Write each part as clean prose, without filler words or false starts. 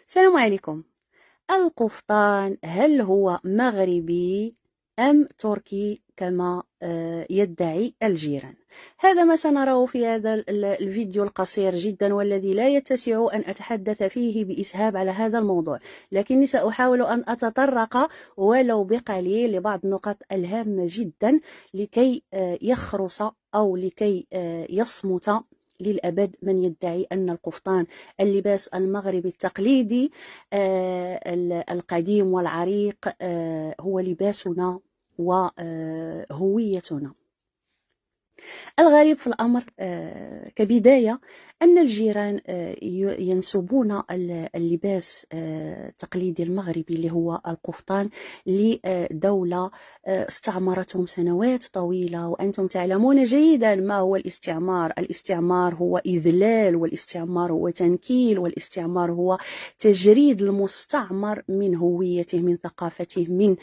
السلام عليكم. القفطان هل هو مغربي أم تركي كما يدعي الجيران؟ هذا ما سنراه في هذا الفيديو القصير جدا، والذي لا يتسع أن أتحدث فيه بإسهاب على هذا الموضوع، لكني سأحاول أن أتطرق ولو بقليل لبعض النقاط الهامة جدا لكي يخرس أو لكي يصمت للأبد من يدعي أن القفطان اللباس المغربي التقليدي القديم والعريق هو لباسنا وهويتنا. الغريب في الأمر كبداية أن الجيران ينسبون اللباس التقليدي المغربي اللي هو القفطان لدولة استعمرتهم سنوات طويلة، وأنتم تعلمون جيدا ما هو الاستعمار. الاستعمار هو إذلال، والاستعمار هو تنكيل، والاستعمار هو تجريد المستعمر من هويته، من ثقافته، من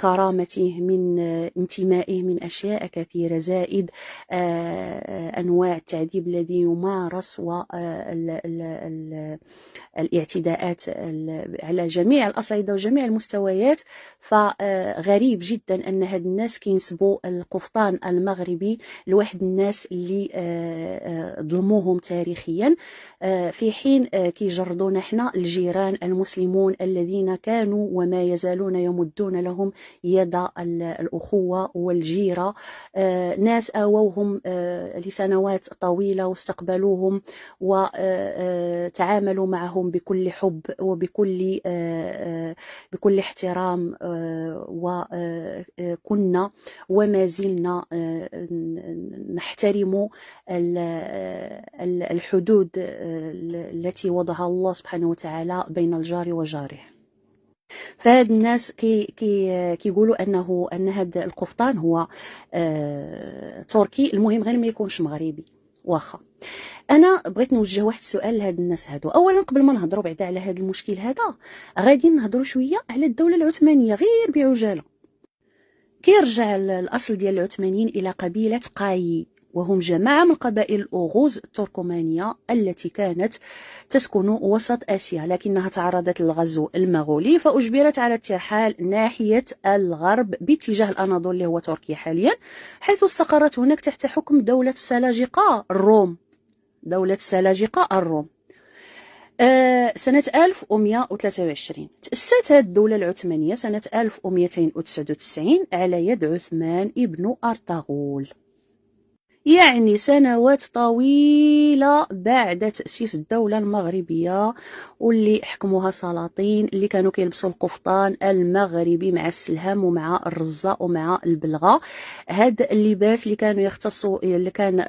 كرامته، من انتمائه، من أشياء كثيرة، زائد أنواع التعذيب الذي يمارس والاعتداءات على جميع الأصعدة وجميع المستويات. فغريب جدا أن هاد الناس كينسبوا القفطان المغربي لواحد الناس اللي ظلموهم تاريخيا، في حين كيجردون احنا الجيران المسلمون الذين كانوا وما يزالون يمدون لهم يد الأخوة والجيرة. ناس آووهم لسنوات طويلة واستقبلوهم وتعاملوا معهم بكل حب بكل احترام، وكنا وما زلنا نحترم الحدود التي وضعها الله سبحانه وتعالى بين الجار وجاره. فهاد الناس كيقولوا ان هذا القفطان هو تركي، المهم غير ما يكونش مغربي. واخا انا بغيت نوجه واحد السؤال لهاد الناس هادو. اولا قبل ما نهضروا بعدا على هذا المشكل هذا، غادي نهضروا شويه على الدوله العثمانيه غير بعجاله. كيرجع الاصل ديال العثمانيين الى قبيله قايي، وهم جماعة من قبائل الأوغوز التركمانية التي كانت تسكن وسط آسيا، لكنها تعرضت للغزو المغولي فأجبرت على الترحال ناحية الغرب باتجاه الأناضول اللي هو تركيا حاليا، حيث استقرت هناك تحت حكم دولة السلاجقة الروم. سنة 1123 تأسست هذه الدولة العثمانية سنة 1299 على يد عثمان ابن أرطغرل، يعني سنوات طويلة بعد تأسيس الدولة المغربية، واللي حكموها سلاطين اللي كانوا كيلبسوا القفطان المغربي مع السلهم ومع الرزة ومع البلغة. هذا اللباس اللي كانوا يختصوا، اللي كان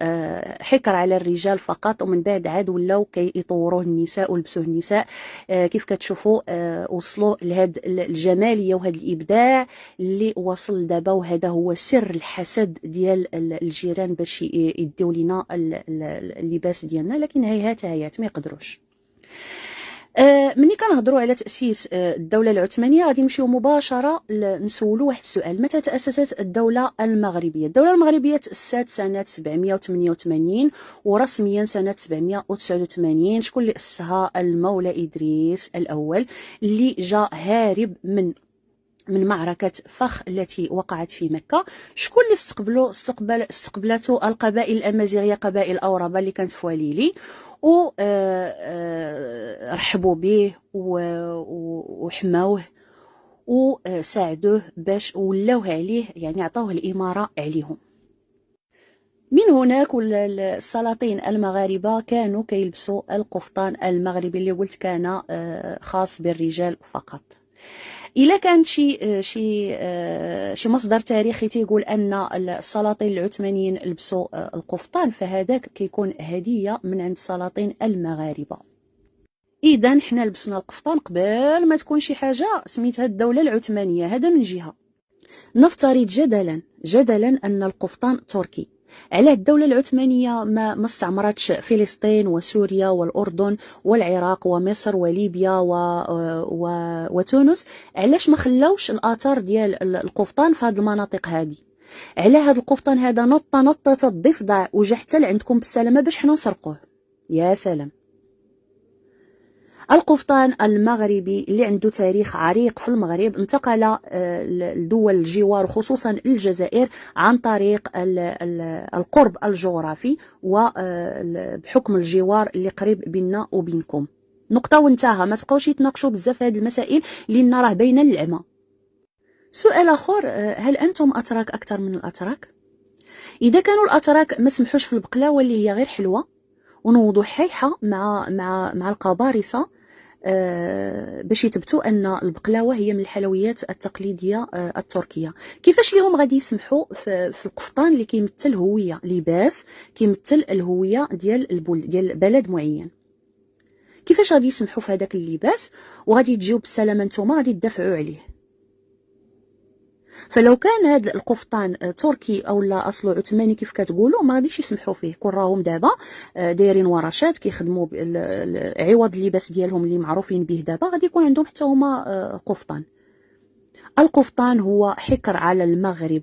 حكر على الرجال فقط، ومن بعد عاد ولاو كيطوروه النساء ولبسوه النساء. كيف كتشوفوا وصلوا لهذا الجمالية وهذا الإبداع اللي وصل دابا، وهذا هو سر الحسد ديال الجيران باش يديو لنا اللباس ديالنا، لكن هيهات ما يقدروش. ملي كنهضروا على تأسيس الدولة العثمانية غادي نمشيو مباشرة نسولوا واحد السؤال: متى تأسست الدولة المغربية؟ الدولة المغربية تأسست سنة 788 ورسميا سنة 789. شكون اللي أسسها؟ المولى إدريس الأول، اللي جا هارب من معركة فخ التي وقعت في مكة. شكون اللي استقبلته القبائل الأمازيغية، قبائل أوربا اللي كانت في وليلي، و رحبوا به وحماوه وساعدوه باش ولاوه عليه، يعني عطاوه الإمارة عليهم. من هناك السلاطين المغاربة كانوا كيلبسوا القفطان المغربي اللي قلت كان خاص بالرجال فقط. إلا كان شي مصدر تاريخي تيقول أن السلاطين العثمانيين لبسوا القفطان، فهذاك كيكون هدية من عند السلاطين المغاربة. إذا حنا لبسنا القفطان قبل ما تكون شي حاجة سميتها الدولة العثمانية. هذا من جهة. نفترض جدلا أن القفطان تركي، على الدولة العثمانية ما استعمرتش فلسطين وسوريا والأردن والعراق ومصر وليبيا وتونس؟ علاش ما خلاوش الآثار ديال القفطان في هذه المناطق هذه؟ على هذا القفطان هذا نطة الضفدع وجا حتى لعندكم بالسلامة باش حنا نسرقوه؟ يا سلام. القفطان المغربي اللي عنده تاريخ عريق في المغرب انتقل لدول الجوار خصوصا الجزائر عن طريق القرب الجغرافي وبحكم الجوار اللي قريب بيننا وبينكم. نقطة وانتهى، ما تبقاوش يتناقشوا بزاف هذه المسائل لأن راه باينة للعمى. سؤال آخر، هل أنتم أتراك أكثر من الأتراك؟ إذا كانوا الأتراك ما سمحوش في البقلاوة اللي هي غير حلوة ونوضوا حيحة مع القبارصة باش يثبتوا ان البقلاوه هي من الحلويات التقليديه التركيه، كيفاش ليهم غادي يسمحوا في القفطان اللي كيمثل هويه، لباس كيمثل الهويه ديال بلد معين؟ كيفاش غادي يسمحوا في هذاك اللباس وغادي تجيو بالسلامه نتوما غادي تدافعوا عليه؟ فلو كان هذا القفطان تركي او لا اصله عثماني كيف كتقولوا ما غاديش يسمحوا فيه. كون راهم دابا دايرين ورشات كيخدموا عوض اللباس ديالهم اللي معروفين به دابا غادي يكون عندهم حتى هما قفطان. القفطان هو حكر على المغرب،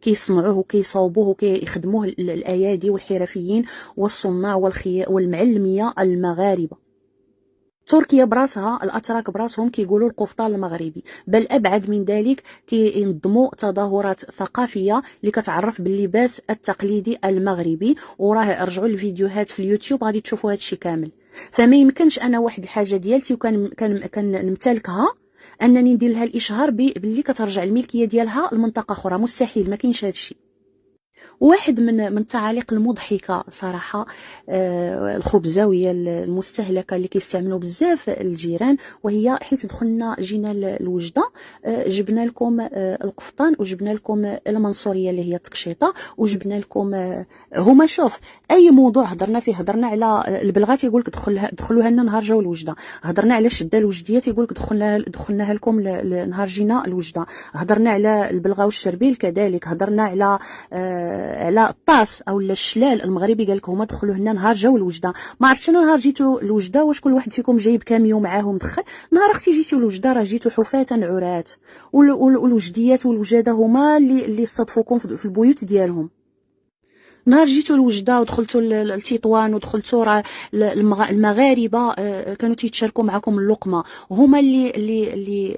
كيصنعوه وكيصاوبوه وكيخدموه الايادي والحرفيين والصناع والمعلميه المغاربه. تركيا براسها الاتراك براسهم كيقولوا القفطان المغربي، بل ابعد من ذلك كينظموا تظاهرات ثقافيه اللي كتعرف باللباس التقليدي المغربي، وراه رجعوا الفيديوهات في اليوتيوب غادي تشوفوا هذا الشيء كامل. فما يمكنش انا واحد الحاجه ديالتي وكان نمتلكها انني ندير لها الاشهار باللي كترجع الملكيه ديالها لمنطقه اخرى، مستحيل، ما كاينش هذا الشيء. واحد من التعاليق المضحكه صراحه الخبزاويه المستهلكه اللي كيستعملوا بزاف الجيران، وهي حيت جينا الوجده جبنا لكم القفطان وجبنا لكم المنصوريه اللي هي التقشيطه وجبنا لكم هما. شوف اي موضوع هضرنا فيه، هضرنا على البلغات يقول لك دخلوها لنا نهار جاو الوجده، هضرنا على الشده الوجديات يقول لك دخلناها لكم نهار جينا الوجده، هضرنا على البلغه والشربيل كذلك، هضرنا على الطاس او الشلال المغربي قال لك هما دخلوا هنا نهار جاو الوجده. ما عرفتش انا نهار جيتو الوجده واش كل واحد فيكم جايب كاميو معاهم دخل؟ نهار اختي جيتو الوجده راه جيتو حفاة عرات، والوجديات والوجاده هما اللي صدفوكم في البيوت ديالهم. نهار جيتو الوجده ودخلتوا لتطوان ودخلتوا راه المغاربه كانوا تيتشاركوا معكم اللقمه، هما اللي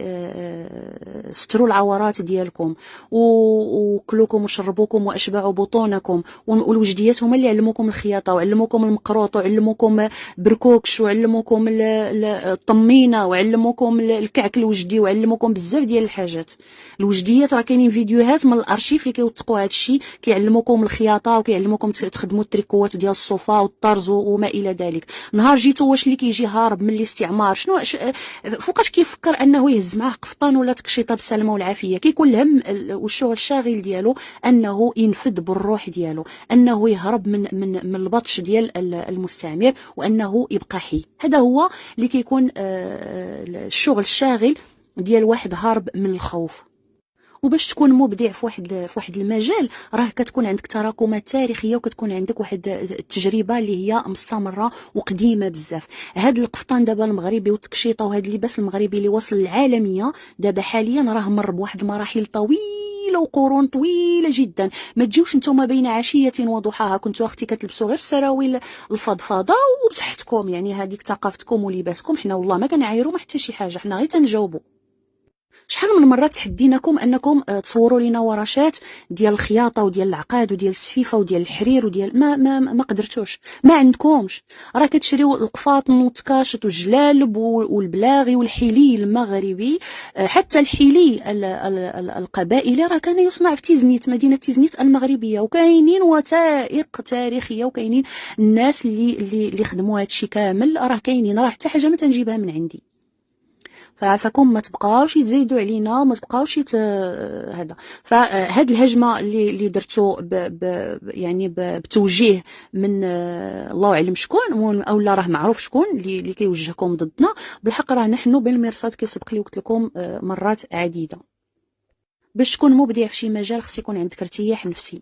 ستروا العورات ديالكم وكلوكم وشربوكم واشبعوا بطونكم، والوجديات هما اللي علموكم الخياطه وعلموكم المقروط وعلموكم بركوكش وعلموكم الطمينه وعلموكم الكعك الوجدي وعلموكم بزاف ديال الحاجات. الوجديات راه كاينين فيديوهات من الارشيف اللي كيوثقوا هذا الشيء، كيعلموكم الخياطه كيعلموكم تخدموا التريكوات ديال الصوفا والطرز وما الى ذلك. نهار جيتو واش اللي كيجي هارب من الاستعمار شنو فوقاش كيفكر انه يهز معاه قفطان ولا تكشيطه بالسلامه والعافيه؟ كيكون الهم والشغل الشاغل ديالو انه ينفذ بالروح ديالو، انه يهرب من البطش ديال المستعمر وانه يبقى حي. هذا هو اللي كيكون الشغل الشاغل ديال واحد هارب من الخوف. وباش تكون مبدع في واحد المجال راه كتكون عندك تراكمات تاريخيه وكتكون عندك واحد التجربه اللي هي مستمره وقديمه بزاف. هاد القفطان دابا المغربي والتكشيطه وهاد اللباس المغربي اللي وصل العالميه دابا حاليا راه مر بواحد المراحل طويله وقرون طويله جدا. ما تجيوش نتوما بين عشيه وضحاها كنتوا اختي كتلبسوا غير السراويل الفضفاضه وبصحتكم، يعني هذيك ثقافتكم ولباسكم. حنا والله ما كنعايروا ما حتى شي حاجه، حنا غير تنجاوبوا. شحال من مره تحديناكم انكم تصوروا لنا ورشات ديال الخياطه وديال العقاد وديال السفيفه وديال الحرير وديال ما قدرتوش، ما عندكمش. راه كتشريو القفاطن والتكاشط والجلالب والبلاغي والحيلي المغربي، حتى الحيلي القبائلي راه كان يصنع في تيزنيت، مدينه تيزنيت المغربيه، وكاينين وثائق تاريخيه وكاينين الناس اللي خدموا هذا الشيء كامل، راه كاينين، راه حتى حاجه ما تنجيبها من عندي. فعفاكم ما تبقاوش يتزايدوا علينا وما تبقاوش هذا. فهاد الهجمه اللي درتو يعني بتوجيه من الله اعلم شكون او لا راه معروف شكون اللي كيوجهكم ضدنا. بالحق راه نحن بالمرصاد كيف سبق لي قلت لكم مرات عديده. باش تكون مبدع في شي مجال خص يكون عندك ارتياح نفسي.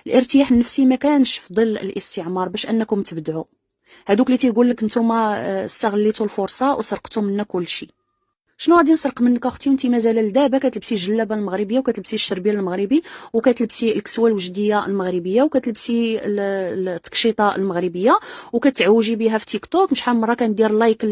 الارتياح النفسي ما كانش في ظل الاستعمار باش انكم تبدعوا. هادوك اللي تيقول لك نتوما استغليتوا الفرصه وسرقتوا منا كل شيء. شنو غادي نسرق منك اختي وانت مازال لدابا كتلبسي الجلابه المغربيه وكتلبسي الشربيل المغربي وكتلبسي الكسوه الوجديه المغربيه وكتلبسي التكشيطه المغربيه وكتعوجي بها في تيك توك؟ شحال من مره كندير لايك